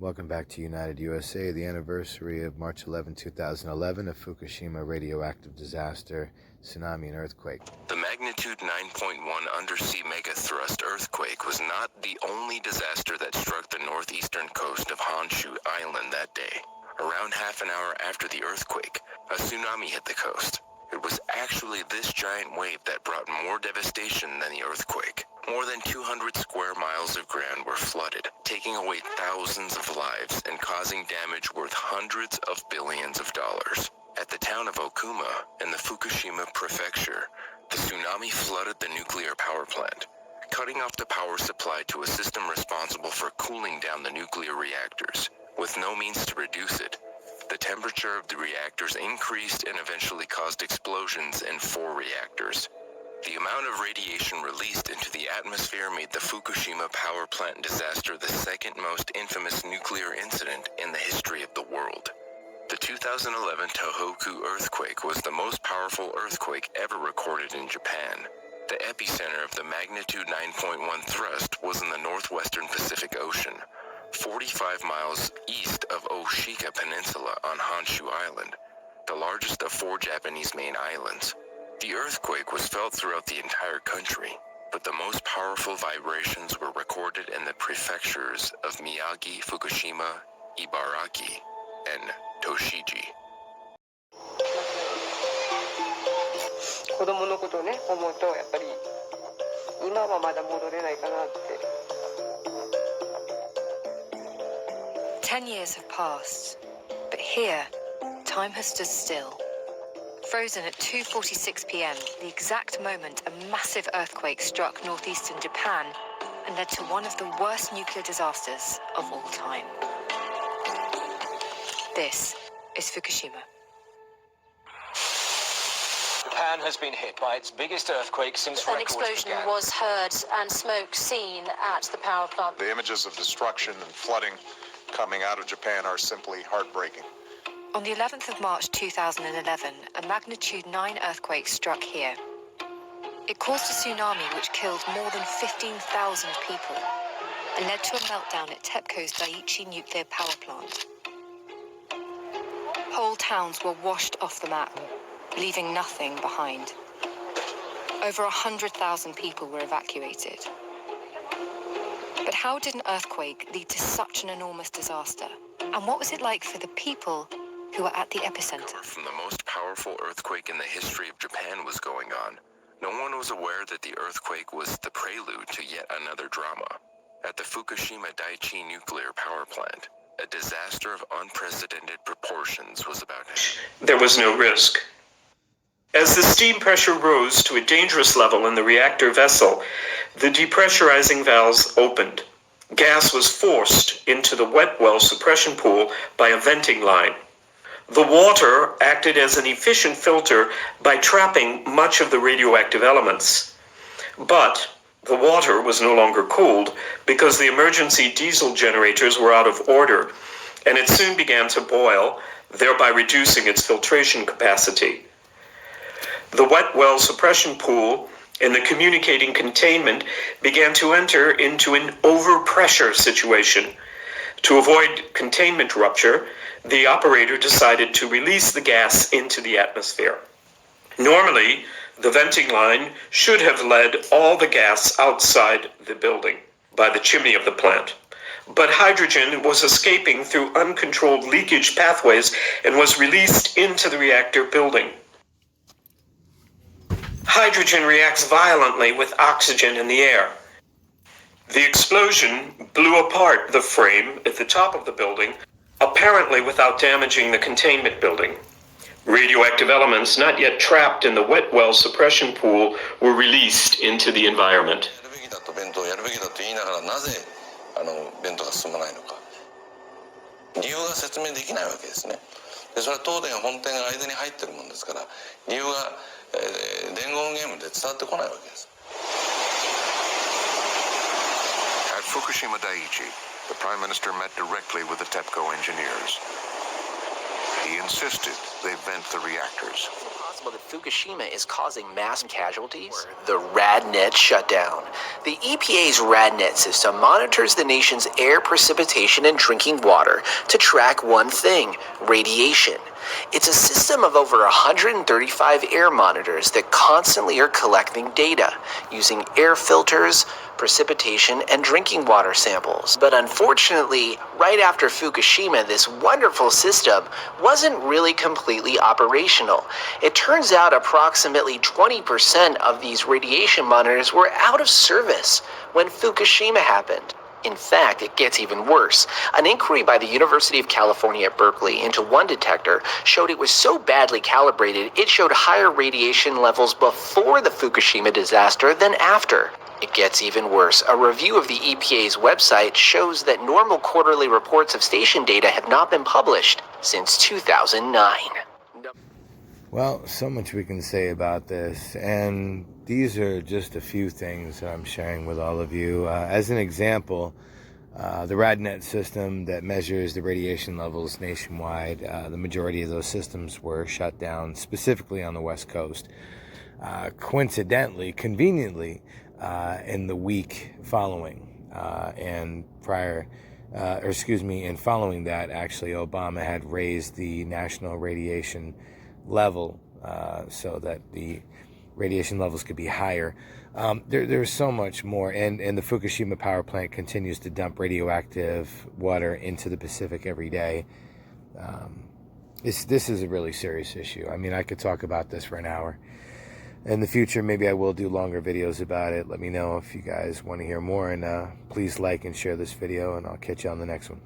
Welcome back to United USA, the anniversary of March 11, 2011, of Fukushima radioactive disaster, tsunami and earthquake. The magnitude 9.1 undersea megathrust earthquake was not the only disaster that struck the northeastern coast of Honshu Island that day. Around half an hour after the earthquake, a tsunami hit the coast. It was actually this giant wave that brought more devastation than the earthquake. More than 200 square miles of ground were flooded, taking away thousands of lives and causing damage worth hundreds of billions of dollars. At the town of Okuma, in the Fukushima prefecture, the tsunami flooded the nuclear power plant, cutting off the power supply to a system responsible for cooling down the nuclear reactors. With no means to reduce it, the temperature of the reactors increased and eventually caused explosions in 4 reactors. The amount of radiation released into the atmosphere made the Fukushima power plant disaster the second most infamous nuclear incident in the history of the world. The 2011 Tohoku earthquake was the most powerful earthquake ever recorded in Japan. The epicenter of the magnitude 9.1 thrust was in the northwestern Pacific Ocean, 45 miles east of Oshika Peninsula on Honshu Island, the largest of 4 Japanese main islands. The earthquake was felt throughout the entire country, but the most powerful vibrations were recorded in the prefectures of Miyagi, Fukushima, Ibaraki, and Toshiji. 子供のことをね、思うとやっぱり今はまだ戻れないかなって。 10 years have passed, but here, time has stood still. Frozen at 2:46 p.m., the exact moment a massive earthquake struck northeastern Japan and led to one of the worst nuclear disasters of all time. This is Fukushima. Japan has been hit by its biggest earthquake since An records explosion began. was heard and smoke seen at the power plant. The images of destruction and flooding coming out of Japan are simply heartbreaking. On the 11th of March 2011, a magnitude 9 earthquake struck here. It caused a tsunami which killed more than 15,000 people and led to a meltdown at TEPCO's Daiichi nuclear power plant. Whole towns were washed off the map, leaving nothing behind. Over 100,000 people were evacuated. But how did an earthquake lead to such an enormous disaster? And what was it like for the people who were at the epicenter? From the most powerful earthquake in the history of Japan was going on, no one was aware that the earthquake was the prelude to yet another drama. At the Fukushima Daiichi nuclear power plant, a disaster of unprecedented proportions was about to happen. There was no risk. As the steam pressure rose to a dangerous level in the reactor vessel, the depressurizing valves opened. Gas was forced into the wet well suppression pool by a venting line. The water acted as an efficient filter by trapping much of the radioactive elements. But the water was no longer cooled because the emergency diesel generators were out of order, and it soon began to boil, thereby reducing its filtration capacity. The wet well suppression pool and the communicating containment began to enter into an overpressure situation. To avoid containment rupture, the operator decided to release the gas into the atmosphere. Normally, the venting line should have led all the gas outside the building by the chimney of the plant. But hydrogen was escaping through uncontrolled leakage pathways and was released into the reactor building. Hydrogen reacts violently with oxygen in the air. The explosion blew apart the frame at the top of the building, apparently without damaging the containment building. Radioactive elements not yet trapped in the wet well suppression pool were released into the environment. やるべきだと言いながらなぜ弁当が進まないのか理由が説明できないわけですね。でそれは東電本店が間に入ってるもんですから理由が、伝言ゲームで伝わってこないわけです。 At Fukushima Daiichi, the Prime Minister met directly with the TEPCO engineers. He insisted they vent the reactors. possible that Fukushima is causing mass casualties? The RadNet shutdown. The EPA's RadNet system monitors the nation's air precipitation and drinking water to track one thing: radiation. It's a system of over 135 air monitors that constantly are collecting data using air filters, precipitation, and drinking water samples. But unfortunately, right after Fukushima, this wonderful system wasn't really completely operational. It turns out approximately 20% of these radiation monitors were out of service when Fukushima happened. In fact, it gets even worse. An inquiry by the University of California at Berkeley into one detector showed it was so badly calibrated it showed higher radiation levels before the Fukushima disaster than after. It gets even worse. A review of the EPA's website shows that normal quarterly reports of station data have not been published since 2009. Well, so much we can say about this, and these are just a few things that I'm sharing with all of you. As an example, the RadNet system that measures the radiation levels nationwide, the majority of those systems were shut down, specifically on the West Coast. Coincidentally, conveniently, in the week following, and following that, actually, Obama had raised the national radiation level so that the radiation levels could be higher. There's so much more, and the Fukushima power plant continues to dump radioactive water into the Pacific every day. This is a really serious issue. I mean, I could talk about this for an hour. In the future, maybe I will do longer videos about it. Let me know if you guys want to hear more, and please like and share this video, and I'll catch you on the next one.